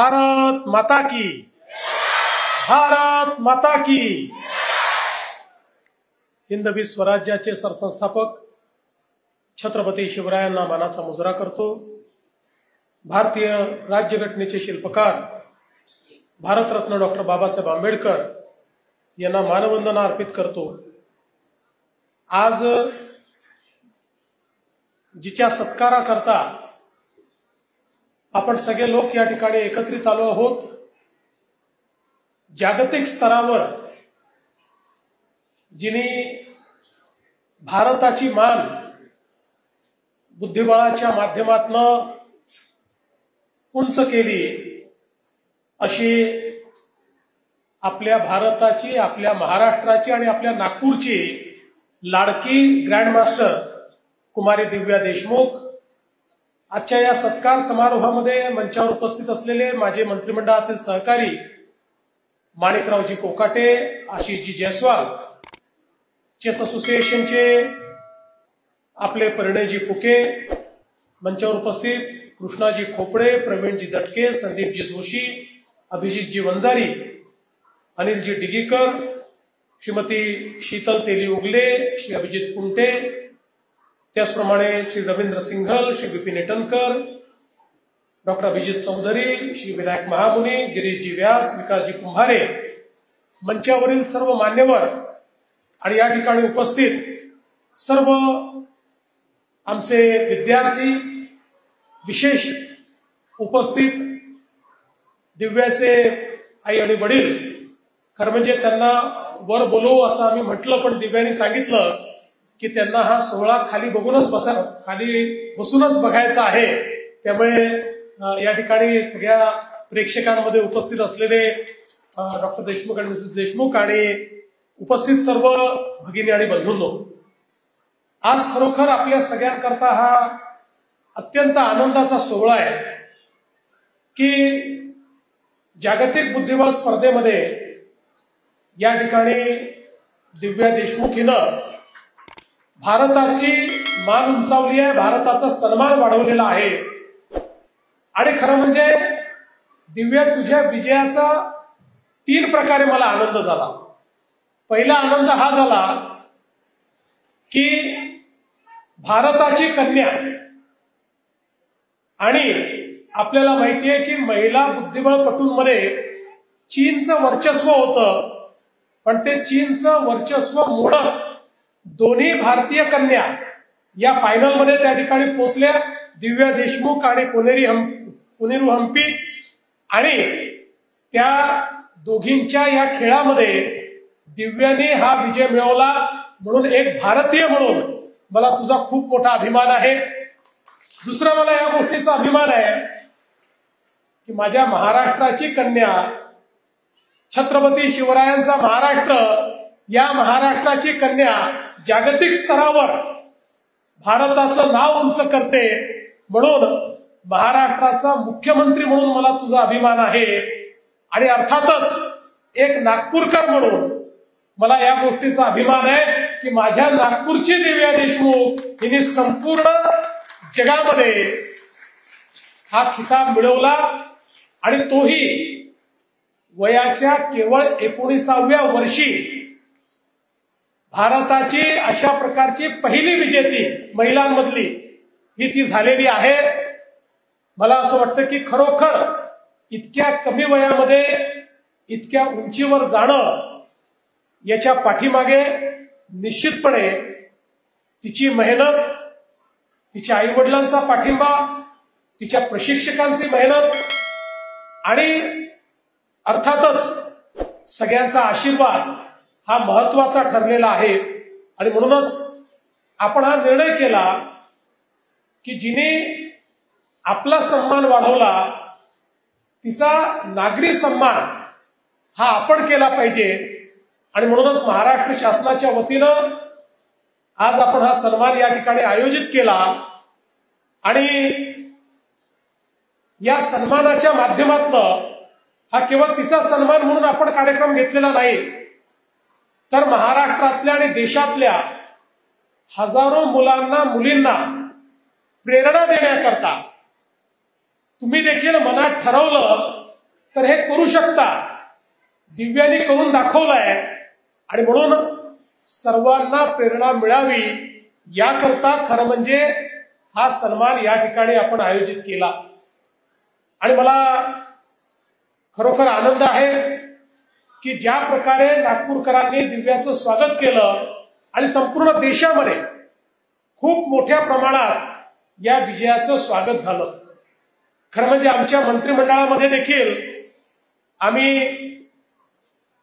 भारत माता की, भारत माता की। हिंदवी स्वराज्याचे सरसंस्थापक छत्रपती शिवरायांना मानाचा मुजरा करतो। भारतीय राज्यघटनेचे शिल्पकार भारतरत्न डॉक्टर बाबासाहेब आंबेडकर यांना मानवंदना अर्पित करतो। आज जिच्या सत्काराकरता आपण सगळे लोक या ठिकाणी एकत्रित आलो आहोत, जागतिक स्तरावर जिने भारताची मान बुद्धिबळाच्या माध्यमातून उंच केली, अशी आपल्या भारताची, आपल्या महाराष्ट्राची आणि आपल्या नागपूरची लाडकी ग्रँडमास्टर कुमारी दिव्या देशमुख आजच्या या सत्कार समारोहामध्ये मंचावर उपस्थित असलेले माझे मंत्रिमंडळातील सहकारी माणिकरावजी कोकाटे, आशिषजी जयस्वाल, चेस असोसिएशनचे आपले परिणयजी फुके, मंचावर उपस्थित कृष्णाजी खोपडे, प्रवीणजी दटके, संदीपजी जोशी, अभिजितजी वंजारी, अनिलजी डिगीकर, श्रीमती शीतल तेली उगले, श्री अभिजित कुंटे, त्याचप्रमाणे श्री रवींद्र सिंघल, श्री विपिन इटनकर, डॉक्टर अभिजित चौधरी, श्री विनायक महामुनी, गिरीशजी व्यास, विकासजी कुंभारे, मंचावरील सर्व मान्यवर आणि या ठिकाणी उपस्थित सर्व आमचे विद्यार्थी, विशेष उपस्थित दिव्याचे आई आणि वडील। खरं म्हणजे त्यांना वर बोलवू असं आम्ही म्हटलं, पण दिव्याने सांगितलं की त्यांना हा सोहळा खाली बसूनच बघायचा आहे। त्यामुळे या ठिकाणी सगळ्या प्रेक्षकांमध्ये उपस्थित असलेले डॉक्टर देशमुख आणि मिसेस देशमुख आणि उपस्थित सर्व भगिनी आणि बंधूंनो, आज खरोखर आपल्या सगळ्यांकरता हा अत्यंत आनंदाचा सोहळा आहे की जागतिक बुद्धिबळ स्पर्धेमध्ये या ठिकाणी दिव्या देशमुख हिनं भारताची मान उंचावली आहे, भारताचा सन्मान वाढवलेला आहे। आणि खरं म्हणजे दिव्या, तुझ्या विजयाचा 3 प्रकारे मला आनंद झाला। पहिला आनंद हा झाला की भारताची कन्या, आणि आपल्याला माहिती आहे की महिला बुद्धिबळपटूंमध्ये चीनचं वर्चस्व होतं, पण ते चीनचं वर्चस्व मोडत दोन्ही भारतीय कन्या या फायनलमध्ये त्या ठिकाणी पोहोचल्या, दिव्या देशमुख आणि कोनेरू हम्पी। आणि त्या दोघींच्या या खेळामध्ये दिव्याने हा विजय मिळवला, म्हणून एक भारतीय म्हणून मला तुझा खूप मोठा अभिमान आहे। दुसरा मला या गोष्टीचा अभिमान आहे की माझ्या महाराष्ट्राची कन्या, छत्रपती शिवरायांचा महाराष्ट्र, या महाराष्ट्राची कन्या जागतिक स्तरावर भारताचं नाव उंच करते, म्हणून महाराष्ट्राचा मुख्यमंत्री म्हणून मला तुझा अभिमान आहे। आणि अर्थातच एक नागपूरकर म्हणून मला या गोष्टीचा अभिमान आहे की माझ्या नागपूरची दिव्या देशमुख हिने संपूर्ण जगामध्ये हा खिताब मिळवला, आणि तोही वयाच्या केवळ 19व्या वर्षी भारताची अशा प्रकारची पहिली विजेती महिलांमधली ही ती झालेली आहे। मला असं वाटतं की खरोखर इतक्या कमी वयामध्ये इतक्या उंचीवर जाणं, याच्या पाठीमागे निश्चितपणे तिची मेहनत, तिच्या आईवडिलांचा पाठिंबा, तिच्या प्रशिक्षकांची मेहनत आणि अर्थातच सगळ्यांचा आशीर्वाद हा महत्वाचा ठरलेला आहे। आणि म्हणूनच आपण हा निर्णय केला की जिने आपला सन्मान वाढवला, तिचा नागरी सन्मान हा आपण केला पाहिजे। आणि म्हणूनच महाराष्ट्र शासनाच्या वतीनं आज आपण हा सन्मान या ठिकाणी आयोजित केला, आणि या सन्मानाच्या माध्यमातून हा केवळ तिचा सन्मान म्हणून आपण कार्यक्रम घेतलेला नाही, तर महाराष्ट्रातल्या आणि देशातल्या हजारो मुलांना, मुलींना प्रेरणा देण्याकरता तुम्ही देखील मनात ठरवलं तर हे करू शकता. दिव्यांनी करून दाखवलंय आणि म्हणून सर्वांना प्रेरणा मिळावी याकरता खरं म्हणजे हा सन्मान या ठिकाणी आपण आयोजित केला. आणि मला खरोखर आनंद आहे की ज्या प्रकारे नागपूरकरांनी दिव्याचं स्वागत केलं आणि संपूर्ण देशामध्ये खूप मोठ्या प्रमाणात या विजयाचं स्वागत झालं. खरं म्हणजे आमच्या मंत्रिमंडळामध्ये देखील आम्ही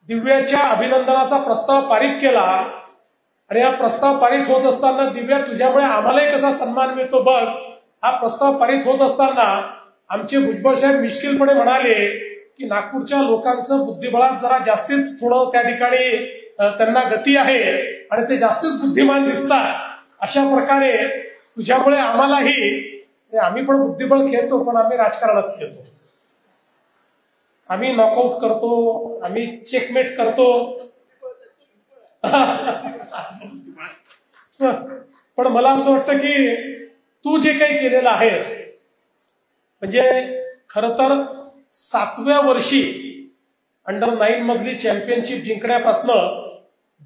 दिव्याच्या अभिनंदनाचा प्रस्ताव पारित केला आणि हा प्रस्ताव पारित होत असताना दिव्या तुझ्यामुळे आम्हालाही कसा सन्मान मिळतो बघ, हा प्रस्ताव पारित होत असताना आमचे भुजबळ साहेब मिश्किलपणे म्हणाले की नागपूरच्या लोकांचं बुद्धिबळात जरा जास्तीच थोडं त्या ठिकाणी त्यांना गती आहे आणि ते जास्तीच बुद्धिमान दिसतात. अशा प्रकारे तुझ्यामुळे आम्हालाही, आम्ही पण बुद्धिबळ खेळतो पण आम्ही राजकारणात खेळतो, आम्ही नॉकआउट करतो, आम्ही चेकमेट करतो. पण मला असं वाटतं की तू जे काही केलेलं आहेस म्हणजे खरं तर 7व्या वर्षी अंडर-9 मधली चॅम्पियनशिप जिंकण्यापासनं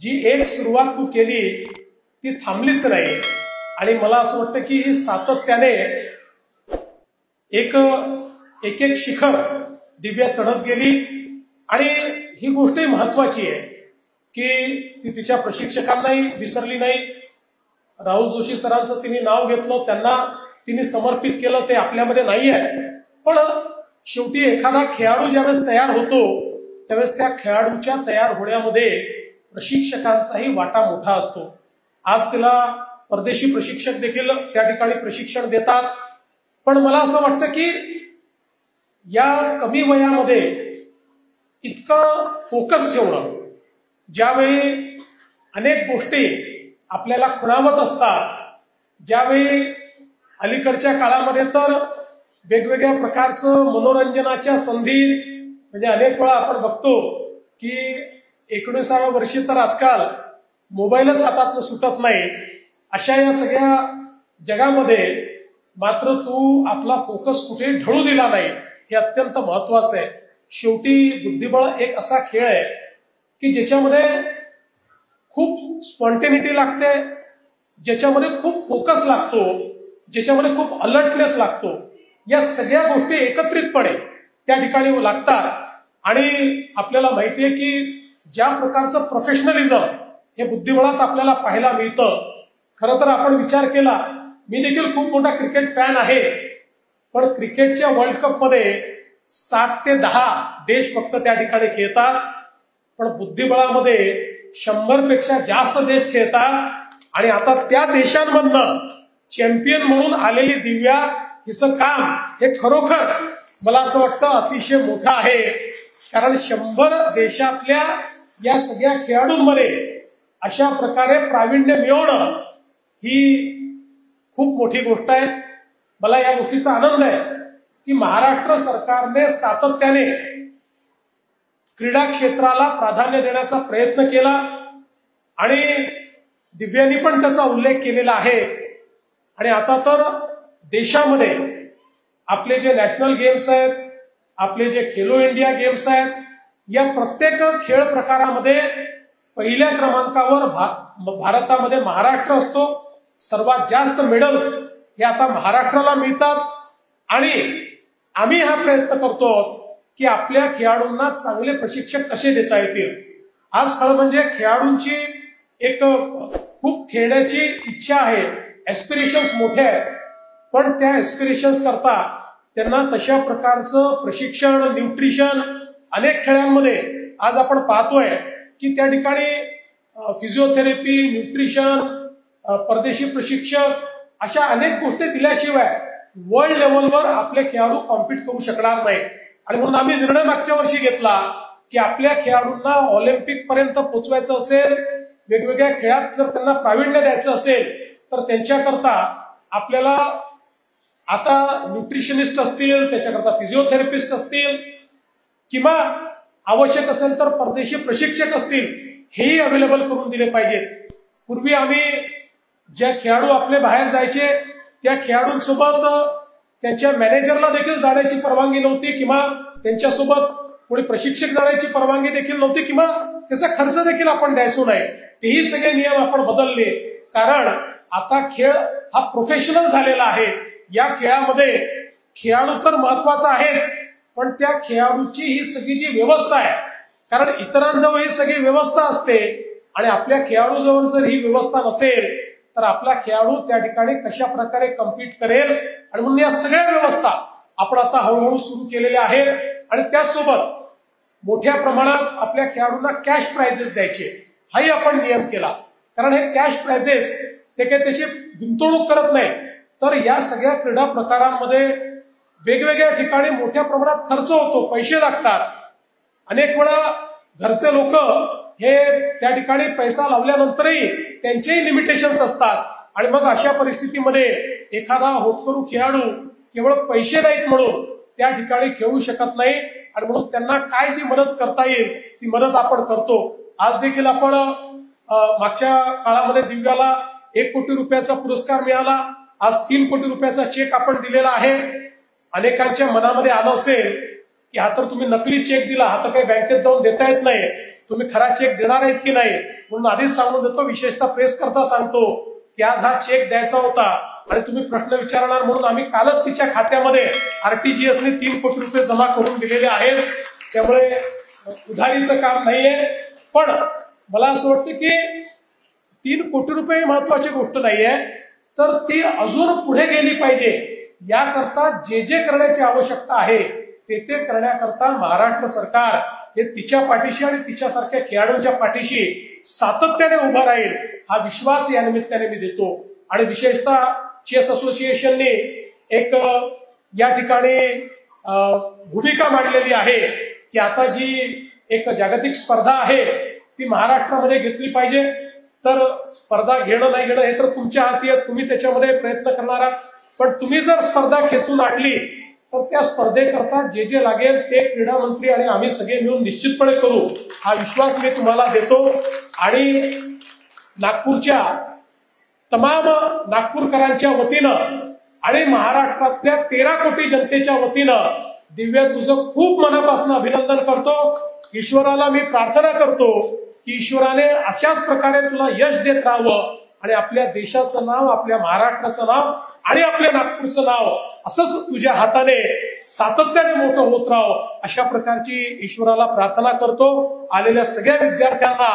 जी एक सुरुवात तू केली ती थांबलीच नाही. आणि मला असं वाटतं की ही सातत्याने एक एक शिखर दिव्या चढत गेली. आणि ही गोष्टही महत्वाची आहे की ती तिच्या प्रशिक्षकांनाही विसरली नाही. राहुल जोशी सरांचं तिने नाव घेतलं, त्यांना तिने समर्पित केलं, ते आपल्यामध्ये नाही आहे. पण शेवटी एखादा खेळाडू ज्यावेळेस तयार होतो त्यावेळेस त्या खेळाडूच्या तयार होण्यामध्ये प्रशिक्षकांचाही वाटा मोठा असतो. आज तिला परदेशी प्रशिक्षक देखील त्या ठिकाणी प्रशिक्षण देतात. पण मला असं वाटतं की या कमी वयामध्ये इतकं फोकस ठेवणं, ज्यावेळी अनेक गोष्टी आपल्याला खुणावत असतात, ज्यावेळी अलीकडच्या काळामध्ये तर वेगवेगळ्या प्रकारचं मनोरंजनाच्या संधी, म्हणजे अनेक वेळा आपण बघतो की 19व्या वर्षी तर आजकाल मोबाईलच हातातनं सुटत नाही. अशा या सगळ्या जगामध्ये मात्र तू आपला फोकस कुठे ढळू दिला नाही, हे अत्यंत महत्वाचं आहे. शेवटी बुद्धिबळ एक असा खेळ आहे की ज्याच्यामध्ये खूप स्पॉन्टेनिटी लागते, ज्याच्यामध्ये खूप फोकस लागतो, ज्याच्यामध्ये खूप अलर्टनेस लागतो. या सगळ्या गोष्टी एकत्रितपणे त्या ठिकाणी लागतात. आणि आपल्याला माहितीये की ज्या प्रकारचं प्रोफेशनलिझम हे बुद्धिबळात आपल्याला पाहायला मिळतं. खरं तर आपण विचार केला, मी देखील खूप मोठा क्रिकेट फॅन आहे, पण क्रिकेटच्या वर्ल्ड कपमध्ये 7 ते 10 देश फक्त त्या ठिकाणी खेळतात. पण बुद्धिबळामध्ये 100 पेक्षा जास्त देश खेळतात. आणि आता त्या देशांमधनं चॅम्पियन म्हणून आलेली दिव्या, हिचं काम हे खरोखर मला असं वाटतं अतिशय मोठं आहे. कारण 100 देशातल्या या सगळ्या खेळाडूंमध्ये अशा प्रकारे प्रावीण्य मिळवणं ही खूप मोठी गोष्ट आहे. मला या गोष्टीचा आनंद आहे की महाराष्ट्र सरकारने सातत्याने क्रीडा क्षेत्राला प्राधान्य देण्याचा प्रयत्न केला आणि दिव्यांनी पण त्याचा उल्लेख केलेला आहे. आणि आता तर देशामध्ये आपले जे नॅशनल गेम्स आहेत, आपले जे खेलो इंडिया गेम्स आहेत, या प्रत्येक खेळ प्रकारामध्ये पहिल्या क्रमांकावर भारतामध्ये महाराष्ट्र असतो. सर्वात जास्त मेडल्स हे आता महाराष्ट्राला मिळतात. आणि आम्ही हा प्रयत्न करतो की आपल्या खेळाडूंना चांगले प्रशिक्षक कसे देता येतील. आज खरं म्हणजे खेळाडूंची एक खूप खेळण्याची इच्छा आहे, एस्पिरेशन्स मोठे आहेत, पण त्या एस्पिरेशन्स करता त्यांना तशा प्रकारचं प्रशिक्षण, न्यूट्रिशन अनेक खेळांमध्ये आज आपण पाहतोय की त्या ठिकाणी फिजिओथेरपी, न्यूट्रिशन, परदेशी प्रशिक्षक अशा अनेक गोष्टी दिल्याशिवाय वर्ल्ड लेवलवर आपले खेळाडू कॉम्पीट करू शकणार नाही. आणि म्हणून आम्ही निर्णय मागच्या वर्षी घेतला की आपल्या खेळाडूंना ऑलिम्पिक पर्यंत पोहोचवायचं असेल, वेगवेगळ्या खेळात जर त्यांना प्रावीण्य द्यायचं असेल तर त्यांच्याकरता आपल्याला आता न्यूट्रिशनिस्ट असतील, त्याच्याकरता फिजिओथेरपिस्ट असतील, किंवा आवश्यक असेल तर परदेशी प्रशिक्षक असतील, हेही अवेलेबल करून दिले पाहिजेत. पूर्वी आम्ही ज्या खेळाडू आपले बाहेर जायचे त्या खेळाडूंसोबत त्यांच्या मॅनेजरला देखील जाण्याची परवानगी नव्हती किंवा त्यांच्यासोबत कोणी प्रशिक्षक जाण्याची परवानगी देखील नव्हती किंवा त्याचा खर्च देखील आपण द्यायचो नाही. तेही सगळे नियम आपण बदलले, कारण आता खेळ हा प्रोफेशनल झालेला आहे. या खेळामध्ये खेळाडू तर महत्वाचा आहेच, पण त्या खेळाडूची ही सगळी जी व्यवस्था आहे, कारण इतरांजवळ ही सगळी व्यवस्था असते आणि आपल्या खेळाडूजवळ जर ही व्यवस्था नसेल तर आपला खेळाडू त्या ठिकाणी कशा प्रकारे कम्पीट करेल. आणि म्हणून या सगळ्या व्यवस्था आपण आता हळूहळू सुरू केलेल्या आहेत. आणि त्याचसोबत मोठ्या प्रमाणात आपल्या खेळाडूंना कॅश प्राइजेस द्यायचे, हाही आपण नियम केला. कारण हे कॅश प्राइजेस ते काही त्याची गुंतवणूक करत नाही, तर या सगळ्या क्रीडा प्रकारांमध्ये वेगवेगळ्या ठिकाणी मोठ्या प्रमाणात खर्च होतो, पैसे लागतात. अनेक वेळा घरचे लोक हे त्या ठिकाणी पैसा लावल्यानंतरही त्यांचेही लिमिटेशन्स असतात. आणि मग अशा परिस्थितीमध्ये एखादा होतकरू खेळाडू केवळ पैसे नाहीत म्हणून त्या ठिकाणी खेळू शकत नाही. आणि म्हणून त्यांना काय जी मदत करता येईल ती मदत आपण करतो. आज देखील आपण मागच्या काळामध्ये दिव्याला 1 कोटी रुपयाचा पुरस्कार मिळाला. आज 3 कोटी रुपयाचा चेक आपण दिलेला आहे. अनेकांच्या मनामध्ये आलं असेल की हा तर तुम्ही नकली चेक दिला, हा तर काही बँकेत जाऊन देता येत नाही, तुम्ही खरा चेक देणार आहेत की नाही. म्हणून आधीच सांगून देतो, विशेषतः प्रेस करता सांगतो की आज हा चेक द्यायचा होता आणि तुम्ही प्रश्न विचारणार म्हणून आम्ही कालच तिच्या खात्यामध्ये RTGSने 3 कोटी रुपये जमा करून दिलेले आहेत. त्यामुळे उधारीचं काम नाहीये. पण मला असं वाटतं की 3 कोटी रुपये महत्वाची गोष्ट नाहीये, तर ती अजून पुढे गेली पाहिजे. याकरता जे जे करण्याची आवश्यकता आहे ते करण्याकरता महाराष्ट्र सरकार हे तिच्या पाठीशी आणि तिच्यासारख्या खेळाडूंच्या पाठीशी सातत्याने उभा राहील, हा विश्वास या निमित्ताने मी देतो. आणि विशेषतः चेस असोसिएशनने एक या ठिकाणी भूमिका मांडलेली आहे की आता जी एक जागतिक स्पर्धा आहे ती महाराष्ट्रामध्ये घेतली पाहिजे. तर स्पर्धा घेणं नाही घेणं हे तर तुमच्या हाती आहे, तुम्ही त्याच्यामध्ये प्रयत्न करणार आहात. पण तुम्ही जर स्पर्धा खेचून आणली तर त्या स्पर्धेकरता जे जे लागेल ते क्रीडा मंत्री आणि आम्ही सगळे मिळून निश्चितपणे करू, हा विश्वास मी तुम्हाला देतो. आणि नागपूरच्या तमाम नागपूरकरांच्या वतीनं आणि महाराष्ट्रातल्या 13 कोटी जनतेच्या वतीनं दिव्या तुझं खूप मनापासून अभिनंदन करतो. ईश्वराला मी प्रार्थना करतो की ईश्वराने अशाच प्रकारे तुला यश देत राहावं आणि आपल्या देशाचं नाव, आपल्या महाराष्ट्राचं नाव आणि आपल्या नागपूरचं नाव असंच तुझ्या हाताने सातत्याने मोठं होत राहावं, अशा प्रकारची ईश्वराला प्रार्थना करतो. आलेल्या सगळ्या विद्यार्थ्यांना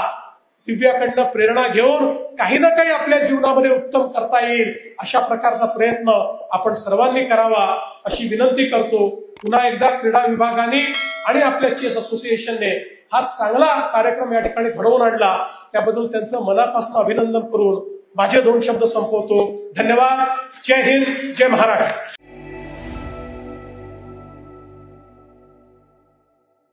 दिव्याकडनं प्रेरणा घेऊन काही ना काही आपल्या जीवनामध्ये उत्तम करता येईल अशा प्रकारचा प्रयत्न आपण सर्वांनी करावा अशी विनंती करतो. पुन्हा एकदा क्रीडा विभागाने आणि आपल्या चेस असोसिएशनने हा चांगला कार्यक्रम या ठिकाणी घडवून आणला, त्याबद्दल त्यांचं मनापासून अभिनंदन करून माझे 2 शब्द संपवतो. धन्यवाद. जय हिंद, जय महाराष्ट्र.